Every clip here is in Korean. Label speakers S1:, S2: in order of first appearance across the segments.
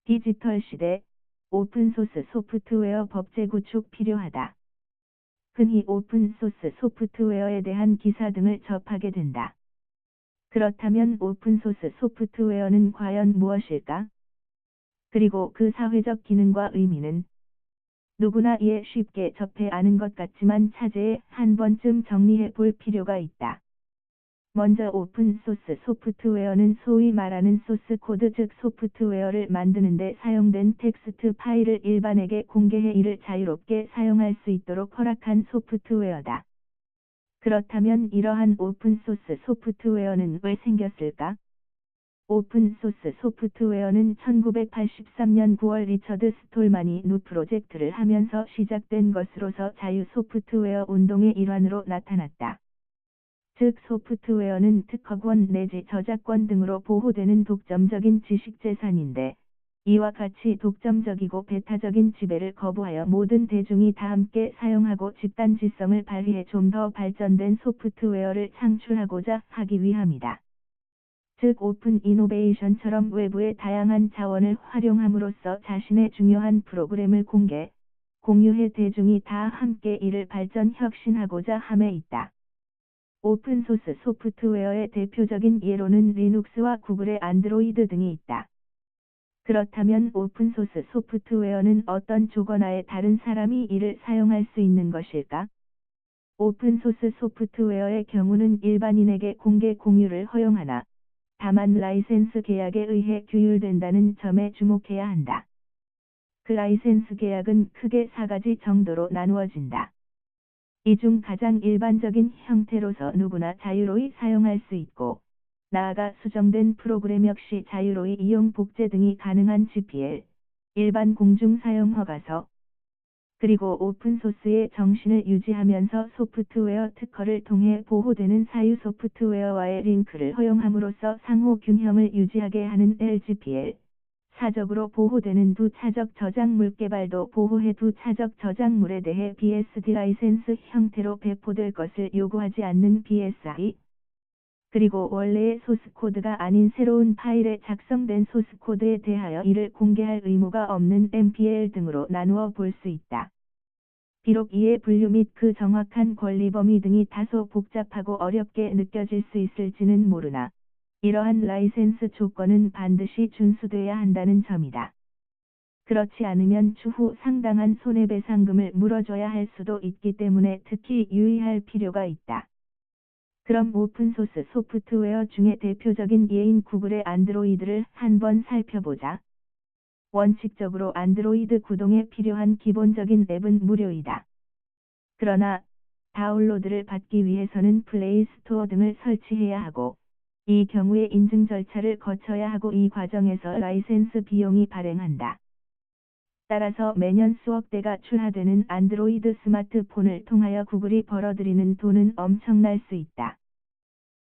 S1: 디지털 시대, 오픈소스 소프트웨어 법제 구축 필요하다. 흔히 오픈소스 소프트웨어에 대한 기사 등을 접하게 된다. 그렇다면 오픈소스 소프트웨어는 과연 무엇일까? 그리고 그 사회적 기능과 의미는? 누구나 이에 쉽게 접해 아는 것 같지만 차제에 한 번쯤 정리해 볼 필요가 있다. 먼저 오픈소스 소프트웨어는 소위 말하는 소스 코드 즉 소프트웨어를 만드는 데 사용된 텍스트 파일을 일반에게 공개해 이를 자유롭게 사용할 수 있도록 허락한 소프트웨어다. 그렇다면 이러한 오픈소스 소프트웨어는 왜 생겼을까? 오픈소스 소프트웨어는 1983년 9월 리처드 스톨만이 누 프로젝트를 하면서 시작된 것으로서 자유 소프트웨어 운동의 일환으로 나타났다. 즉 소프트웨어는 특허권 내지 저작권 등으로 보호되는 독점적인 지식재산인데, 이와 같이 독점적이고 배타적인 지배를 거부하여 모든 대중이 다 함께 사용하고 집단지성을 발휘해 좀 더 발전된 소프트웨어를 창출하고자 하기 위함이다. 즉 오픈 이노베이션처럼 외부의 다양한 자원을 활용함으로써 자신의 중요한 프로그램을 공유해 대중이 다 함께 이를 발전 혁신하고자 함에 있다. 오픈소스 소프트웨어의 대표적인 예로는 리눅스와 구글의 안드로이드 등이 있다. 그렇다면 오픈소스 소프트웨어는 어떤 조건하에 다른 사람이 이를 사용할 수 있는 것일까? 오픈소스 소프트웨어의 경우는 일반인에게 공개 공유를 허용하나, 다만 라이센스 계약에 의해 규율된다는 점에 주목해야 한다. 그 라이센스 계약은 크게 4가지 정도로 나누어진다. 이 중 가장 일반적인 형태로서 누구나 자유로이 사용할 수 있고, 나아가 수정된 프로그램 역시 자유로이 이용 복제 등이 가능한 GPL, 일반 공중 사용 허가서, 그리고 오픈소스의 정신을 유지하면서 소프트웨어 특허를 통해 보호되는 사유 소프트웨어와의 링크를 허용함으로써 상호 균형을 유지하게 하는 LGPL, 사적으로 보호되는 두 차적 저작물 개발도 보호해 두 차적 저작물에 대해 BSD 라이센스 형태로 배포될 것을 요구하지 않는 BSI, 그리고 원래의 소스코드가 아닌 새로운 파일에 작성된 소스코드에 대하여 이를 공개할 의무가 없는 MPL 등으로 나누어 볼 수 있다. 비록 이의 분류 및 그 정확한 권리 범위 등이 다소 복잡하고 어렵게 느껴질 수 있을지는 모르나, 이러한 라이센스 조건은 반드시 준수돼야 한다는 점이다. 그렇지 않으면 추후 상당한 손해배상금을 물어줘야 할 수도 있기 때문에 특히 유의할 필요가 있다. 그럼 오픈소스 소프트웨어 중에 대표적인 예인 구글의 안드로이드를 한번 살펴보자. 원칙적으로 안드로이드 구동에 필요한 기본적인 앱은 무료이다. 그러나 다운로드를 받기 위해서는 플레이 스토어 등을 설치해야 하고, 이 경우에 인증 절차를 거쳐야 하고 이 과정에서 라이센스 비용이 발행한다. 따라서 매년 수억 대가 출하되는 안드로이드 스마트폰을 통하여 구글이 벌어들이는 돈은 엄청날 수 있다.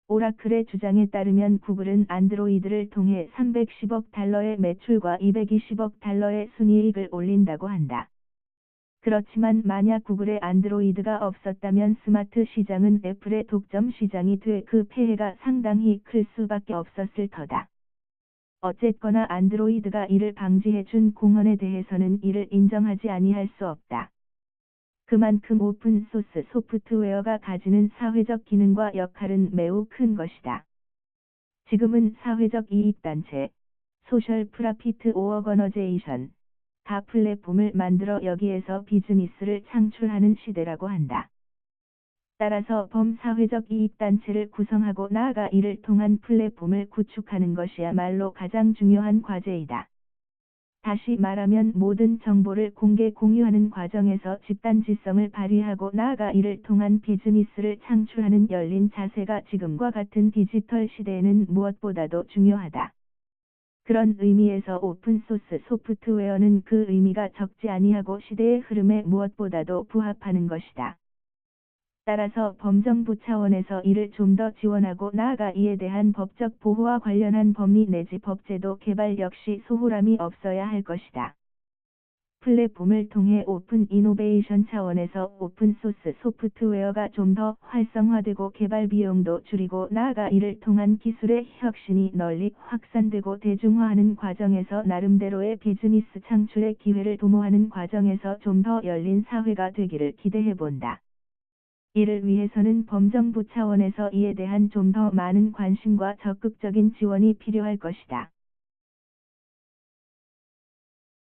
S1: 오라클의 주장에 따르면 구글은 안드로이드를 통해 310억 달러의 매출과 220억 달러의 순이익을 올린다고 한다. 그렇지만 만약 구글의 안드로이드가 없었다면 스마트 시장은 애플의 독점 시장이 돼 그 폐해가 상당히 클 수밖에 없었을 터다. 어쨌거나 안드로이드가 이를 방지해준 공헌에 대해서는 이를 인정하지 아니할 수 없다. 그만큼 오픈소스 소프트웨어가 가지는 사회적 기능과 역할은 매우 큰 것이다. 지금은 사회적 이익단체, 소셜 프라피트 오어거너제이션, 가 플랫폼을 만들어 여기에서 비즈니스를 창출하는 시대라고 한다. 따라서 범사회적 이익단체를 구성하고 나아가 이를 통한 플랫폼을 구축하는 것이야말로 가장 중요한 과제이다. 다시 말하면 모든 정보를 공개 공유하는 과정에서 집단지성을 발휘하고 나아가 이를 통한 비즈니스를 창출하는 열린 자세가 지금과 같은 디지털 시대에는 무엇보다도 중요하다. 그런 의미에서 오픈소스 소프트웨어는 그 의미가 적지 아니하고 시대의 흐름에 무엇보다도 부합하는 것이다. 따라서 범정부 차원에서 이를 좀 더 지원하고 나아가 이에 대한 법적 보호와 관련한 법리 내지 법제도 개발 역시 소홀함이 없어야 할 것이다. 플랫폼을 통해 오픈 이노베이션 차원에서 오픈소스 소프트웨어가 좀 더 활성화되고 개발 비용도 줄이고 나아가 이를 통한 기술의 혁신이 널리 확산되고 대중화하는 과정에서 나름대로의 비즈니스 창출의 기회를 도모하는 과정에서 좀 더 열린 사회가 되기를 기대해 본다. 이를 위해서는 범정부 차원에서 이에 대한 좀 더 많은 관심과 적극적인 지원이 필요할 것이다.